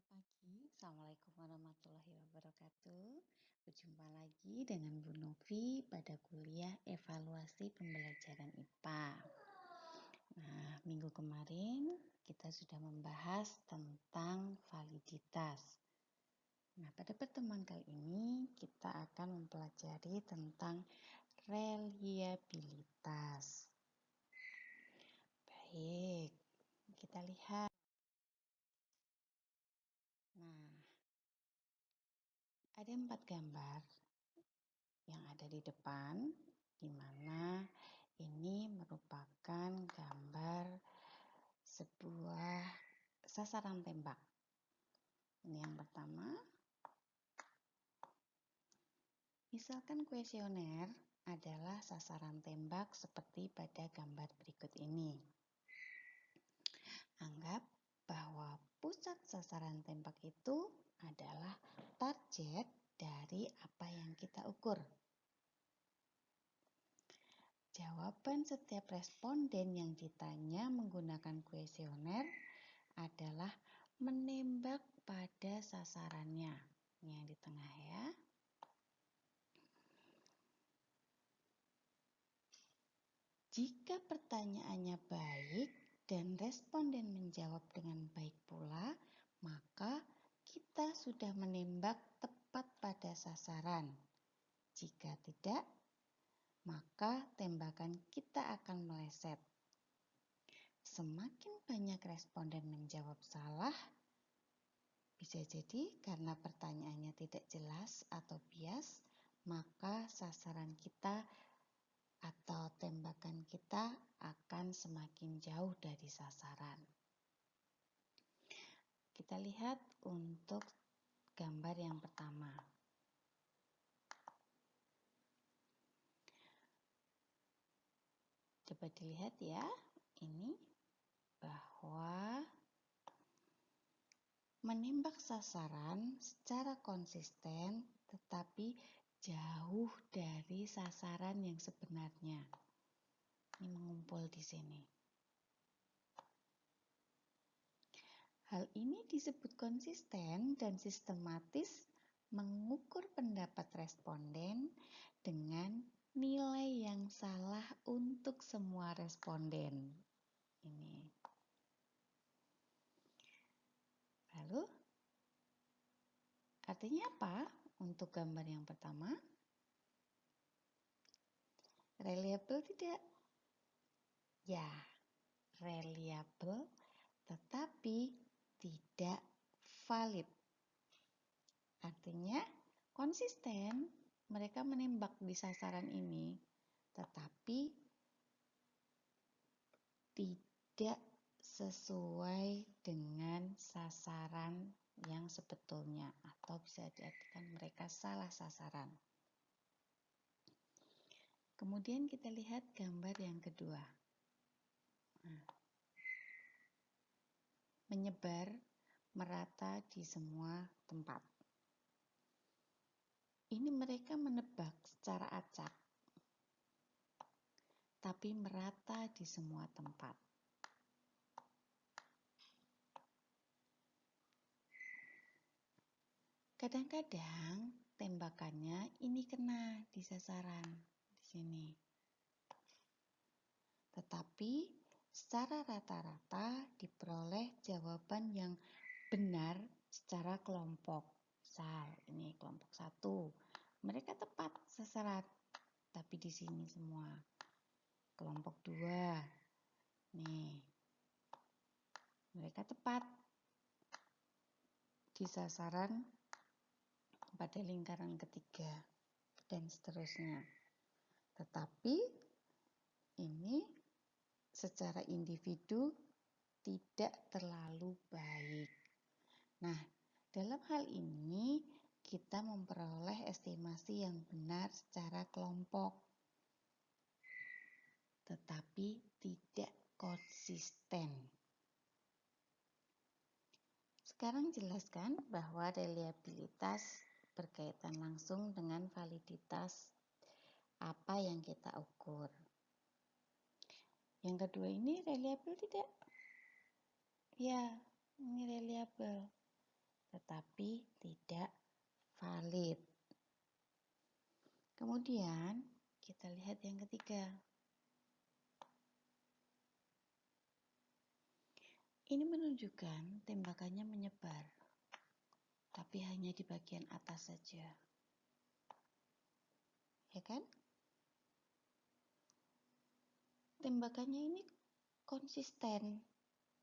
pagi, Assalamualaikum warahmatullahi wabarakatuh. Berjumpa lagi dengan Bu Novi pada kuliah evaluasi pembelajaran IPA. Nah, minggu kemarin kita sudah membahas tentang validitas. Nah, pada pertemuan kali ini kita akan mempelajari tentang reliabilitas. Baik, kita lihat. Nah, ada 4 gambar yang ada di depan, di mana ini merupakan gambar sebuah sasaran tembak. Ini yang pertama. Misalkan kuesioner adalah sasaran tembak seperti pada gambar berikut ini. Anggap bahwa pusat sasaran tembak itu adalah target dari apa yang kita ukur. Jawaban setiap responden yang ditanya menggunakan kuesioner adalah menembak pada sasarannya. Ini yang di tengah ya. Jika pertanyaannya baik dan responden menjawab dengan baik pula, maka kita sudah menembak tepat pada sasaran. Jika tidak, maka tembakan kita akan meleset. Semakin banyak responden menjawab salah, bisa jadi karena pertanyaannya tidak jelas atau bias, maka sasaran kita atau tembakan kita akan semakin jauh dari sasaran. Kita lihat untuk gambar yang pertama. Coba dilihat ya, ini bahwa menembak sasaran secara konsisten tetapi jauh dari sasaran yang sebenarnya. Ini mengumpul di sini. Hal ini disebut konsisten dan sistematis mengukur pendapat responden dengan nilai yang salah untuk semua responden. Ini. Lalu, artinya apa untuk gambar yang pertama? Reliable tidak? Ya, reliable tetapi tidak valid. Artinya konsisten, mereka menembak di sasaran ini, tetapi tidak sesuai dengan sasaran yang sebetulnya, atau bisa diartikan mereka salah sasaran. Kemudian kita lihat gambar yang kedua. Nah, menyebar merata di semua tempat. Ini mereka menebak secara acak, tapi merata di semua tempat. Kadang-kadang tembakannya ini kena di sasaran di sini. Tetapi secara rata-rata diperoleh jawaban yang benar secara kelompok. Misal ini kelompok 1. Mereka tepat sasaran, tapi di sini semua. Kelompok 2. Nih. Mereka tepat di sasaran pada lingkaran ketiga dan seterusnya. Tetapi ini secara individu tidak terlalu baik. Nah, dalam hal ini kita memperoleh estimasi yang benar secara kelompok, tetapi tidak konsisten. Sekarang jelaskan bahwa reliabilitas berkaitan langsung dengan validitas apa yang kita ukur. Yang kedua ini reliable tidak? Ya, ini reliable. tetapi tidak valid. Kemudian kita lihat yang ketiga. Ini menunjukkan tembakannya menyebar, tapi hanya di bagian atas saja. Ya kan? Tembakannya ini konsisten,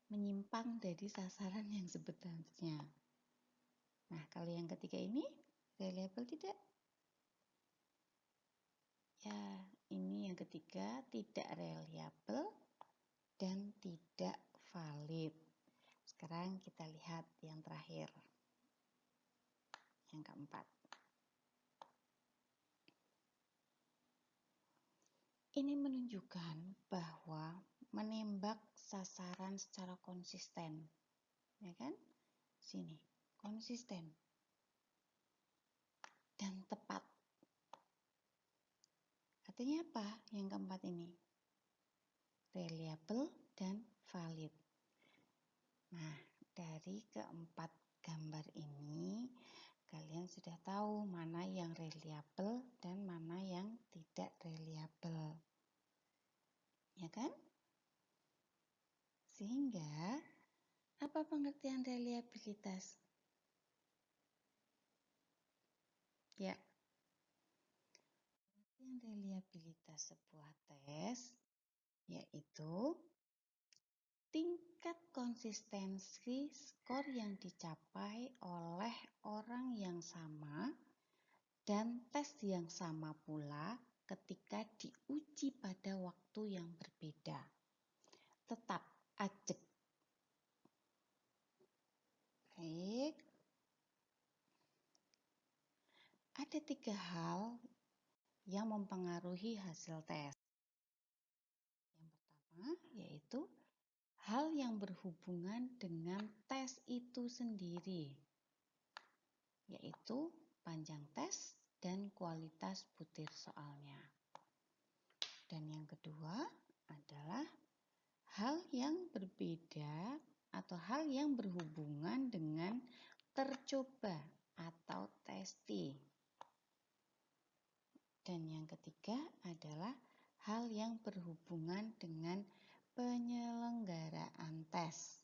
menyimpang dari sasaran yang sebenarnya. Nah, kalau yang ketiga ini reliable tidak? Ya, ini yang ketiga tidak reliable dan tidak valid. Sekarang kita lihat yang terakhir, yang keempat. Ini menunjukkan bahwa menembak sasaran secara konsisten, ya kan? Sini, konsisten dan tepat. Artinya apa yang keempat ini? Reliable dan valid. Nah, dari keempat gambar ini, kalian sudah tahu mana yang reliable dan mana yang tidak reliable. Ya kan? Sehingga, apa pengertian reliabilitas? Ya, pengertian reliabilitas sebuah tes yaitu tingkat konsistensi skor yang dicapai oleh orang yang sama dan tes yang sama pula ketika diuji pada waktu yang berbeda. Tetap ajek. Baik. Ada 3 hal yang mempengaruhi hasil tes. Yang pertama yaitu hal yang berhubungan dengan tes itu sendiri, yaitu panjang tes dan kualitas butir soalnya. Dan yang kedua adalah hal yang berbeda atau hal yang berhubungan dengan tercoba atau testi. Dan yang ketiga adalah hal yang berhubungan dengan penyelenggaraan tes.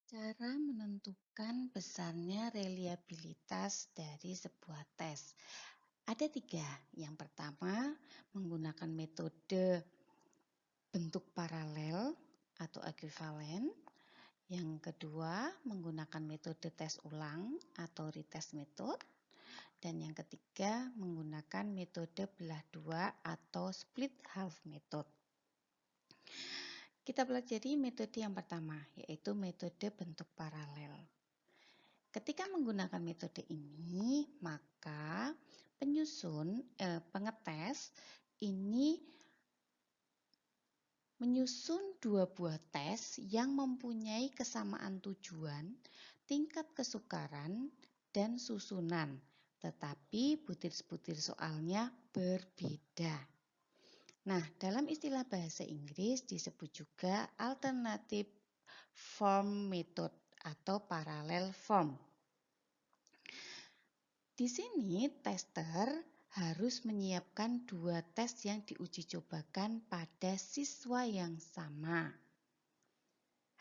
Cara menentukan besarnya reliabilitas dari sebuah tes. Ada 3. Yang pertama, menggunakan metode bentuk paralel atau ekuivalen. Yang kedua, menggunakan metode tes ulang atau retest method. Dan yang ketiga, menggunakan metode belah dua atau split half method. Kita pelajari metode yang pertama, yaitu metode bentuk paralel. Ketika menggunakan metode ini, maka pengetes ini menyusun 2 buah tes yang mempunyai kesamaan tujuan, tingkat kesukaran, dan susunan, tetapi butir-butir soalnya berbeda. Nah, dalam istilah bahasa Inggris disebut juga alternative form method atau parallel form. Di sini tester harus menyiapkan 2 tes yang diuji cobakan pada siswa yang sama.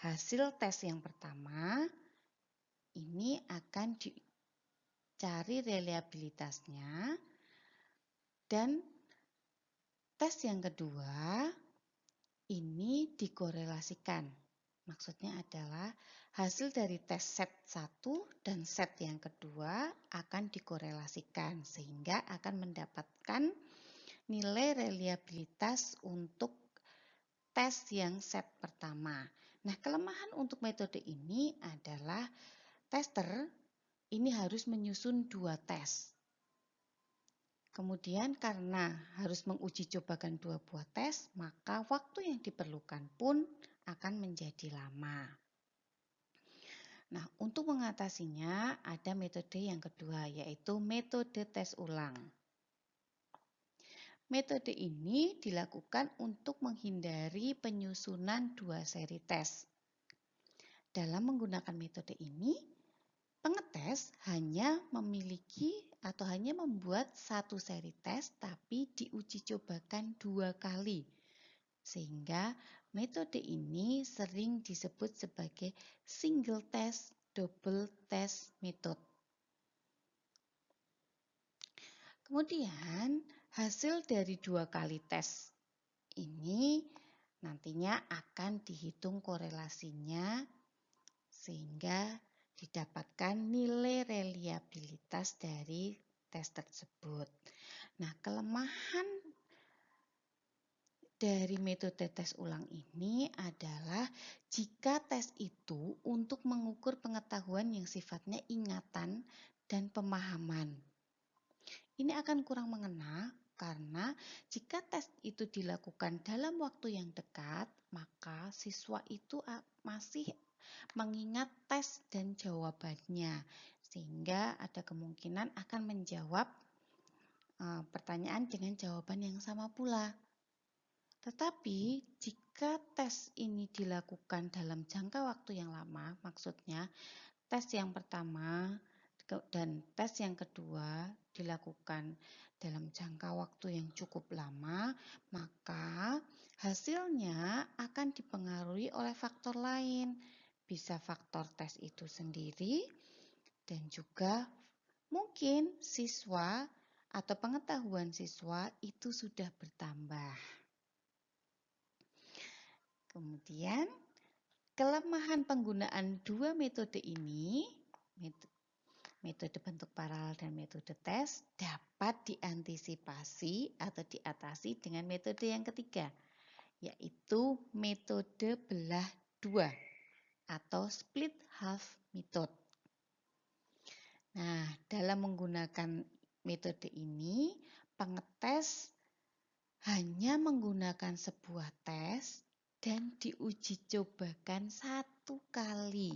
Hasil tes yang pertama ini akan dicari reliabilitasnya, dan tes yang kedua ini dikorelasikan. Maksudnya adalah hasil dari tes set 1 dan set yang kedua akan dikorelasikan sehingga akan mendapatkan nilai reliabilitas untuk tes yang set pertama. Nah, kelemahan untuk metode ini adalah tester ini harus menyusun 2 tes. Kemudian karena harus menguji cobakan 2 buah tes, maka waktu yang diperlukan pun akan menjadi lama. Nah, untuk mengatasinya ada metode yang kedua, yaitu metode tes ulang. Metode ini dilakukan untuk menghindari penyusunan 2 seri tes. dalam menggunakan metode ini, pengetes hanya memiliki atau hanya membuat satu seri tes, tapi diuji cobakan 2 kali. Sehingga metode ini sering disebut sebagai single test, double test method. Kemudian hasil dari 2 kali tes ini nantinya akan dihitung korelasinya sehingga didapatkan nilai reliabilitas dari tes tersebut. Nah, kelemahan dari metode tes ulang ini adalah jika tes itu untuk mengukur pengetahuan yang sifatnya ingatan dan pemahaman. Ini akan kurang mengena karena jika tes itu dilakukan dalam waktu yang dekat, maka siswa itu masih mengingat tes dan jawabannya, sehingga ada kemungkinan akan menjawab pertanyaan dengan jawaban yang sama pula. Tetapi jika tes ini dilakukan dalam jangka waktu yang lama, maksudnya tes yang pertama dan tes yang kedua dilakukan dalam jangka waktu yang cukup lama, maka hasilnya akan dipengaruhi oleh faktor lain. Bisa faktor tes itu sendiri dan juga mungkin siswa atau pengetahuan siswa itu sudah bertambah. Kemudian kelemahan penggunaan 2 metode ini, metode bentuk paralel dan metode tes, dapat diantisipasi atau diatasi dengan metode yang ketiga, yaitu metode belah 2 atau split half method. Nah, dalam menggunakan metode ini, pengetes hanya menggunakan sebuah tes dan diuji cobakan 1 kali.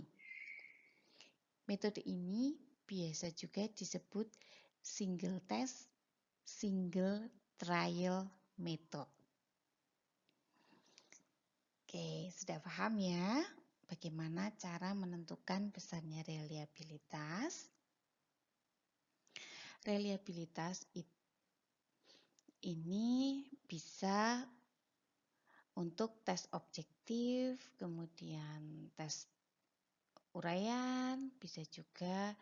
Metode ini biasa juga disebut single test, single trial method. Oke, sudah paham ya bagaimana cara menentukan besarnya reliabilitas? Reliabilitas ini bisa untuk tes objektif, kemudian tes uraian, bisa juga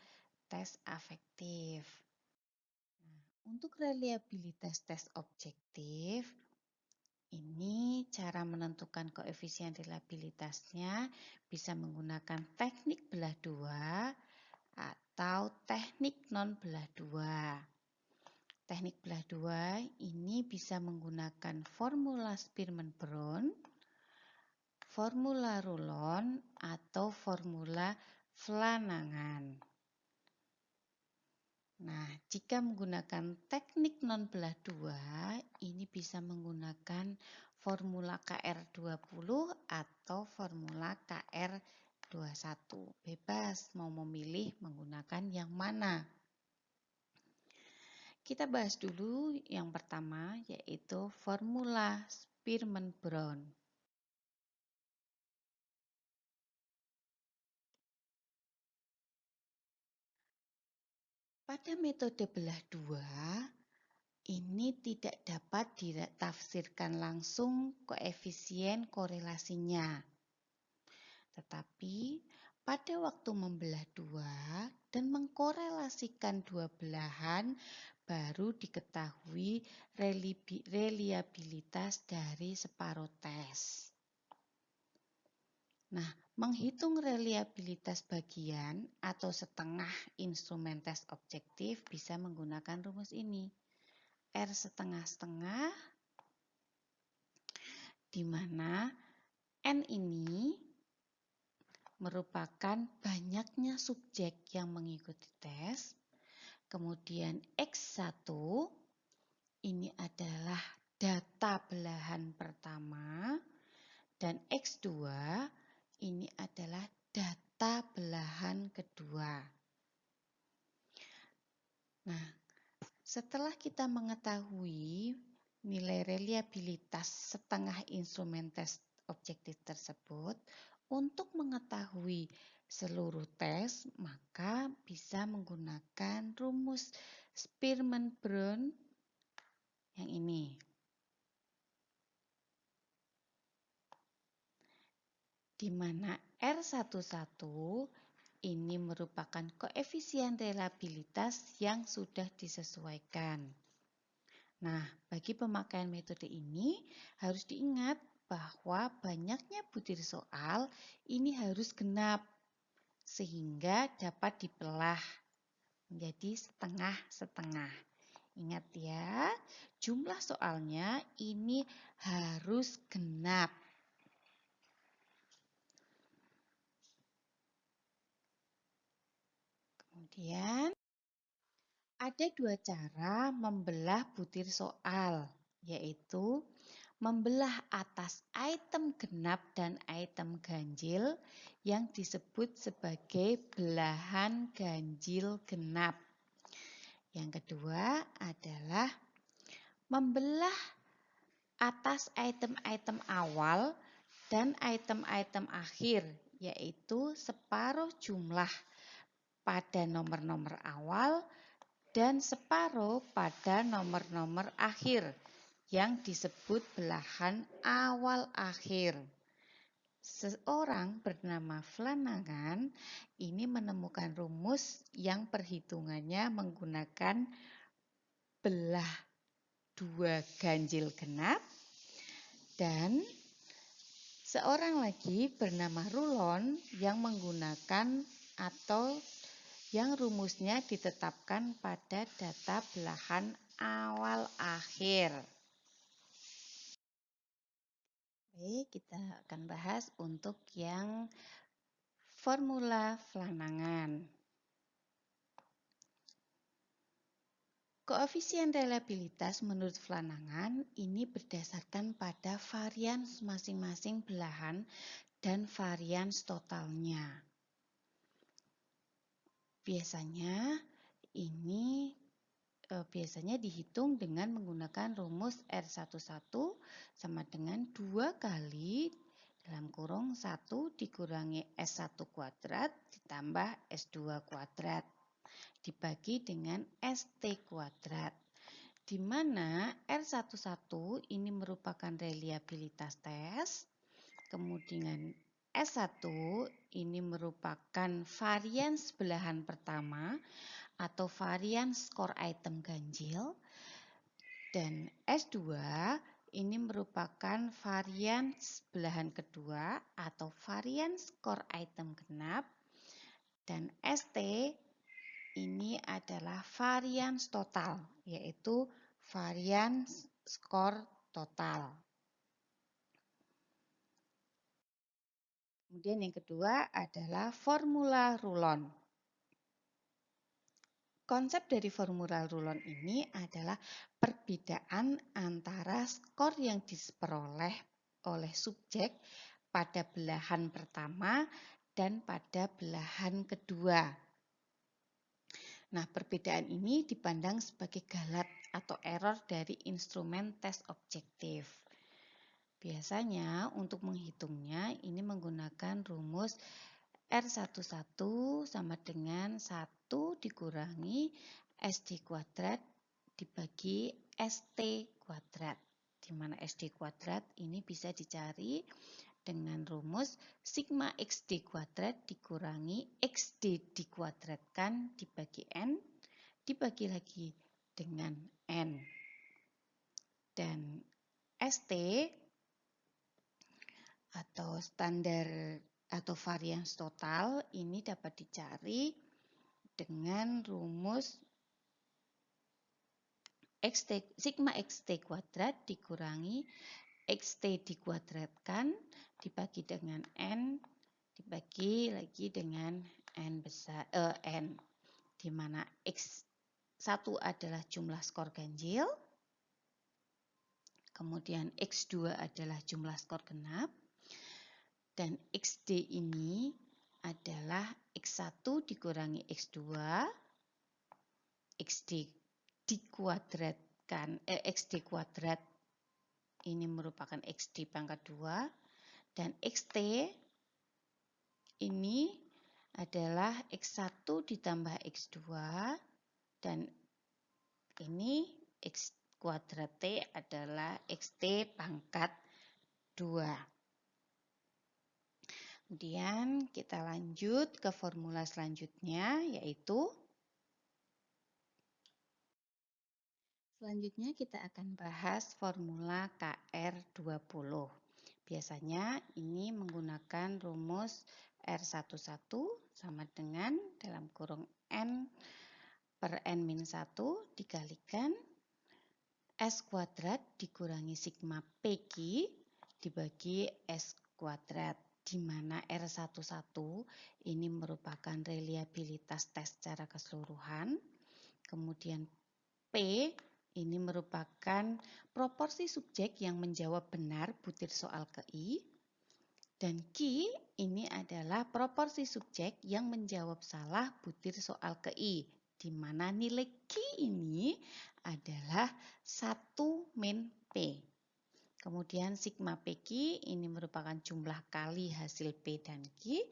tes afektif. Nah, untuk reliabilitas tes objektif, ini cara menentukan koefisien reliabilitasnya bisa menggunakan teknik belah 2 atau teknik non belah 2. Teknik belah 2 ini bisa menggunakan formula Spearman-Brown, formula Rulon, atau formula Flanagan. Nah, jika menggunakan teknik non belah 2, ini bisa menggunakan formula KR20 atau formula KR21. Bebas mau memilih menggunakan yang mana. Kita bahas dulu yang pertama, yaitu formula Spearman-Brown. Pada metode belah 2, ini tidak dapat ditafsirkan langsung koefisien korelasinya. Tetapi pada waktu membelah 2 dan mengkorelasikan 2 belahan, baru diketahui reliabilitas dari separuh tes. Nah, menghitung reliabilitas bagian atau setengah instrumen tes objektif bisa menggunakan rumus ini. R setengah-setengah, di mana N ini merupakan banyaknya subjek yang mengikuti tes. Kemudian X1 ini adalah data belahan pertama dan X2 ini adalah data belahan kedua. Nah, setelah kita mengetahui nilai reliabilitas setengah instrumen tes objektif tersebut, Untuk mengetahui seluruh tes, maka bisa menggunakan rumus Spearman-Brown yang ini. Di mana R11 ini merupakan koefisien reliabilitas yang sudah disesuaikan. Nah, bagi pemakaian metode ini harus diingat bahwa banyaknya butir soal ini harus genap sehingga dapat dibelah menjadi setengah-setengah. Ingat ya, jumlah soalnya ini harus genap. Kemudian ada dua cara membelah butir soal, yaitu membelah atas item genap dan item ganjil yang disebut sebagai belahan ganjil genap. Yang kedua adalah membelah atas item-item awal dan item-item akhir, yaitu separuh jumlah pada nomor-nomor awal dan separuh pada nomor-nomor akhir yang disebut belahan awal-akhir. Seorang bernama Flanagan ini menemukan rumus yang perhitungannya menggunakan belah dua ganjil genap, dan seorang lagi bernama Rulon yang menggunakan atau yang rumusnya ditetapkan pada data belahan awal akhir. Baik, kita akan bahas untuk yang formula Flanagan. Koefisien reliabilitas menurut Flanagan ini berdasarkan pada varians masing-masing belahan dan varians totalnya. Biasanya dihitung dengan menggunakan rumus R11 sama dengan 2 kali dalam kurung 1 dikurangi S1 kuadrat ditambah S2 kuadrat dibagi dengan ST kuadrat, di mana R11 ini merupakan reliabilitas tes, kemudian S1 ini merupakan varians belahan pertama atau varians skor item ganjil, dan S2 ini merupakan varians belahan kedua atau varians skor item genap, dan ST ini adalah varians total, yaitu varians skor total. Kemudian yang kedua adalah formula Rulon. Konsep dari formula Rulon ini adalah perbedaan antara skor yang diperoleh oleh subjek pada belahan pertama dan pada belahan kedua. Nah, perbedaan ini dipandang sebagai galat atau error dari instrumen tes objektif. Biasanya untuk menghitungnya ini menggunakan rumus R11 sama dengan 1 dikurangi SD kuadrat dibagi ST kuadrat, di mana SD kuadrat ini bisa dicari dengan rumus sigma XD kuadrat dikurangi XD dikuadratkan dibagi N, dibagi lagi dengan N. Dan ST atau standar atau varians total ini dapat dicari dengan rumus sigma XT kuadrat dikurangi XT dikuadratkan dibagi dengan N dibagi lagi dengan N besar N, di mana X1 adalah jumlah skor ganjil, kemudian X2 adalah jumlah skor genap, dan XD ini adalah X1 dikurangi X2, XD dikuadratkan, XD kuadrat ini merupakan XD pangkat 2, dan XT ini adalah X1 ditambah X2 dan ini X kuadrat T adalah XT pangkat 2. Kemudian kita lanjut ke formula selanjutnya, yaitu selanjutnya kita akan bahas formula KR20. Biasanya ini menggunakan rumus R11 sama dengan dalam kurung N per N-1 dikalikan S kuadrat dikurangi sigma PQ dibagi S kuadrat, di mana R11 ini merupakan reliabilitas tes secara keseluruhan, kemudian P ini merupakan proporsi subjek yang menjawab benar butir soal KI, dan Q ini adalah proporsi subjek yang menjawab salah butir soal KI, di mana nilai Q ini adalah 1 min P. Kemudian sigma PQ ini merupakan jumlah kali hasil P dan Q,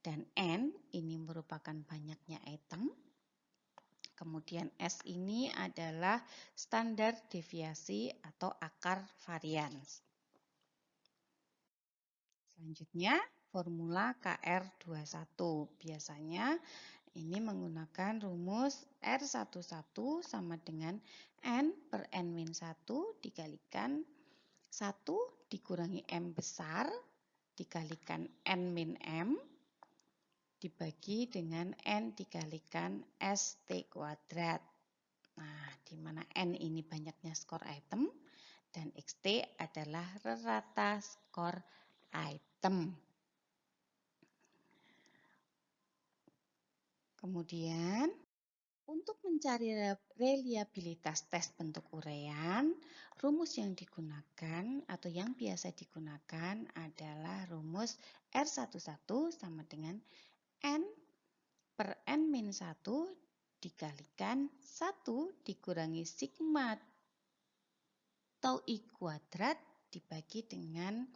dan N ini merupakan banyaknya item. Kemudian S ini adalah standar deviasi atau akar varians. Selanjutnya, formula KR21. Biasanya ini menggunakan rumus R11 sama dengan N per N-1 dikalikan 1 dikurangi M besar dikalikan N min M dibagi dengan N dikalikan ST kuadrat. Nah, di mana N ini banyaknya skor item dan XT adalah rata skor item. Kemudian, untuk mencari reliabilitas tes bentuk uraian, rumus yang digunakan atau yang biasa digunakan adalah rumus R11 sama dengan N per N-1 dikalikan 1 dikurangi sigma tau I kuadrat dibagi dengan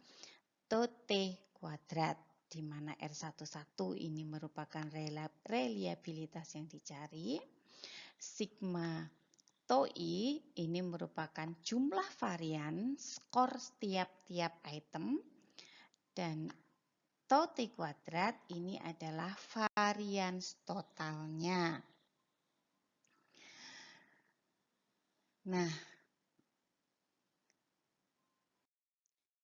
tau T kuadrat, di mana R11 ini merupakan reliabilitas yang dicari. Sigma tau I ini merupakan jumlah varian skor setiap item, dan tau T kuadrat ini adalah varians totalnya. Nah,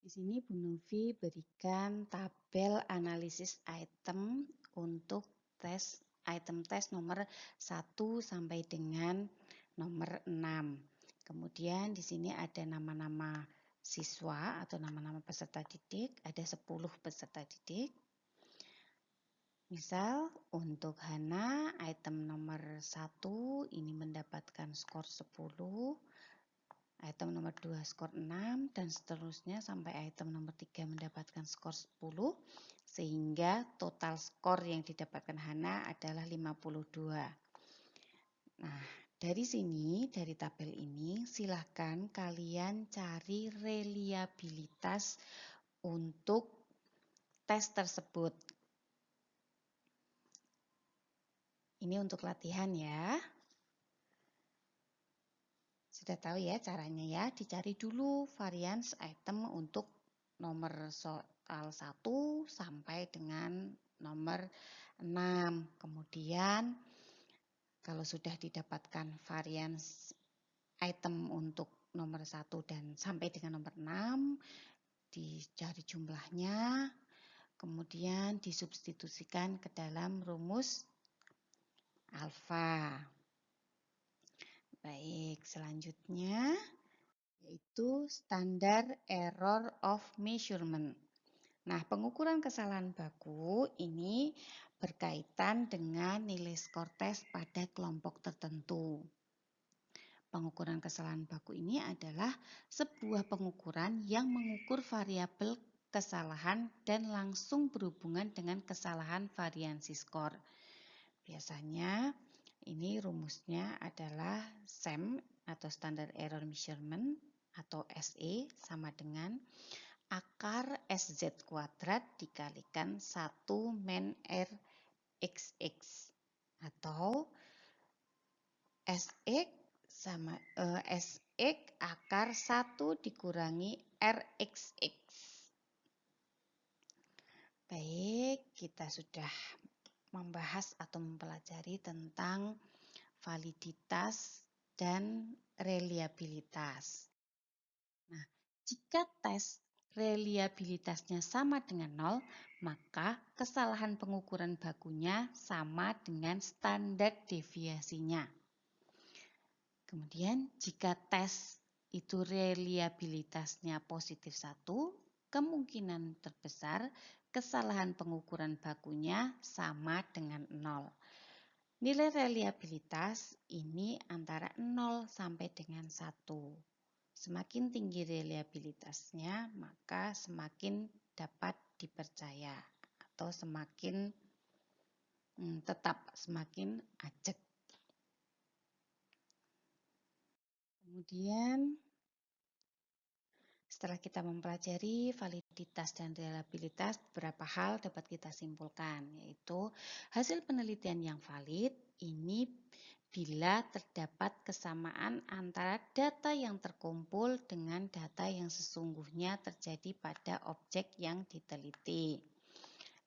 di sini Bu Novi berikan tabel analisis item untuk item tes nomor 1 sampai dengan nomor 6. Kemudian di sini ada nama-nama siswa atau nama-nama peserta didik, ada 10 peserta didik. Misal untuk Hana item nomor 1 ini mendapatkan skor 10, item nomor 2 skor 6, dan seterusnya sampai item nomor 3 mendapatkan skor 10, sehingga total skor yang didapatkan Hana adalah 52. Nah, dari sini, dari tabel ini, silahkan kalian cari reliabilitas untuk tes tersebut. Ini untuk latihan ya. Sudah tahu ya caranya ya, dicari dulu varians item untuk nomor soal 1 sampai dengan nomor 6. Kemudian kalau sudah didapatkan varians item untuk nomor 1 dan sampai dengan nomor 6, dicari jumlahnya, kemudian disubstitusikan ke dalam rumus alfa. Baik, selanjutnya yaitu standar error of measurement. Nah, pengukuran kesalahan baku ini berkaitan dengan nilai skor tes pada kelompok tertentu. Pengukuran kesalahan baku ini adalah sebuah pengukuran yang mengukur variabel kesalahan dan langsung berhubungan dengan kesalahan variansi skor. Biasanya ini rumusnya adalah SEM atau Standard Error Measurement atau SE sama dengan akar SZ kuadrat dikalikan 1 min RXX. Atau SX sama SX akar 1 dikurangi RXX. Baik, kita sudah membahas atau mempelajari tentang validitas dan reliabilitas. Nah, jika tes reliabilitasnya sama dengan 0, maka kesalahan pengukuran bakunya sama dengan standar deviasinya. Kemudian, jika tes itu reliabilitasnya positif 1, kemungkinan terbesar kesalahan pengukuran bakunya sama dengan 0. Nilai reliabilitas ini antara 0 sampai dengan 1. Semakin tinggi reliabilitasnya, maka semakin dapat dipercaya atau semakin semakin ajak. Kemudian setelah kita mempelajari validitas dan reliabilitas, beberapa hal dapat kita simpulkan, yaitu hasil penelitian yang valid ini bila terdapat kesamaan antara data yang terkumpul dengan data yang sesungguhnya terjadi pada objek yang diteliti.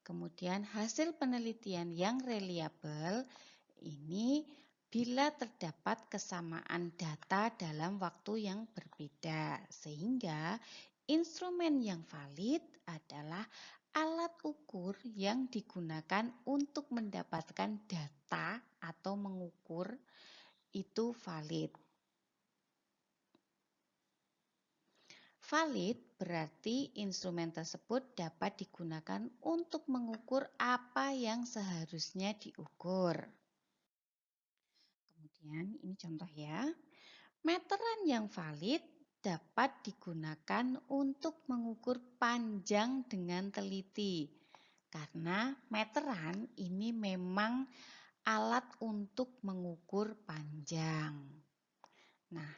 Kemudian hasil penelitian yang reliable ini bila terdapat kesamaan data dalam waktu yang berbeda, sehingga instrumen yang valid adalah alat ukur yang digunakan untuk mendapatkan data atau mengukur itu valid. Valid berarti instrumen tersebut dapat digunakan untuk mengukur apa yang seharusnya diukur. Kemudian ini contoh ya. Meteran yang valid dapat digunakan untuk mengukur panjang dengan teliti. Karena meteran ini memang alat untuk mengukur panjang. Nah,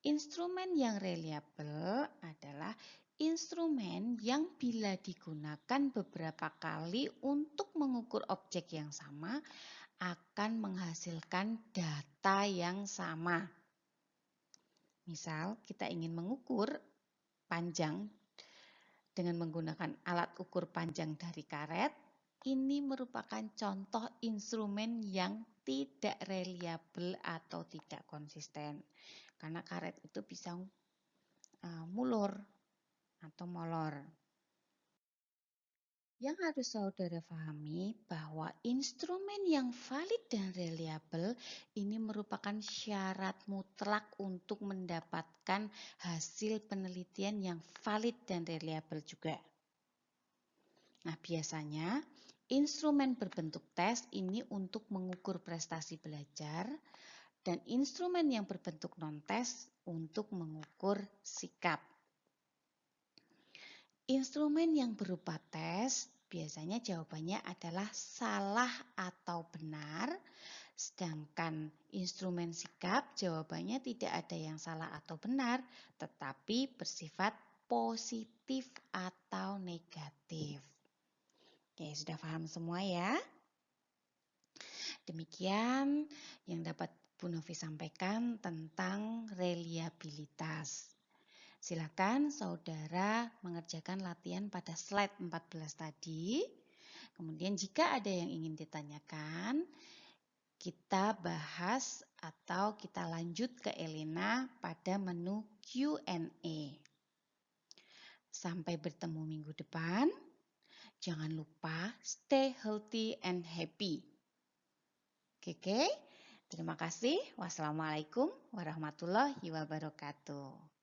instrumen yang reliable adalah instrumen yang bila digunakan beberapa kali untuk mengukur objek yang sama akan menghasilkan data yang sama. Misal, kita ingin mengukur panjang dengan menggunakan alat ukur panjang dari karet. Ini merupakan contoh instrumen yang tidak reliable atau tidak konsisten. Karena karet itu bisa mulur atau molor. Yang harus saudara pahami bahwa instrumen yang valid dan reliable ini merupakan syarat mutlak untuk mendapatkan hasil penelitian yang valid dan reliable juga. Nah, biasanya instrumen berbentuk tes ini untuk mengukur prestasi belajar dan instrumen yang berbentuk non-tes untuk mengukur sikap. Instrumen yang berupa tes biasanya jawabannya adalah salah atau benar, sedangkan instrumen sikap jawabannya tidak ada yang salah atau benar, tetapi bersifat positif atau negatif. Oke, sudah paham semua ya? Demikian yang dapat Bu Novi sampaikan tentang reliabilitas. Silakan saudara mengerjakan latihan pada slide 14 tadi. Kemudian jika ada yang ingin ditanyakan, kita bahas atau kita lanjut ke Elena pada menu Q&A. Sampai bertemu minggu depan. Jangan lupa stay healthy and happy. Oke, terima kasih. Wassalamualaikum warahmatullahi wabarakatuh.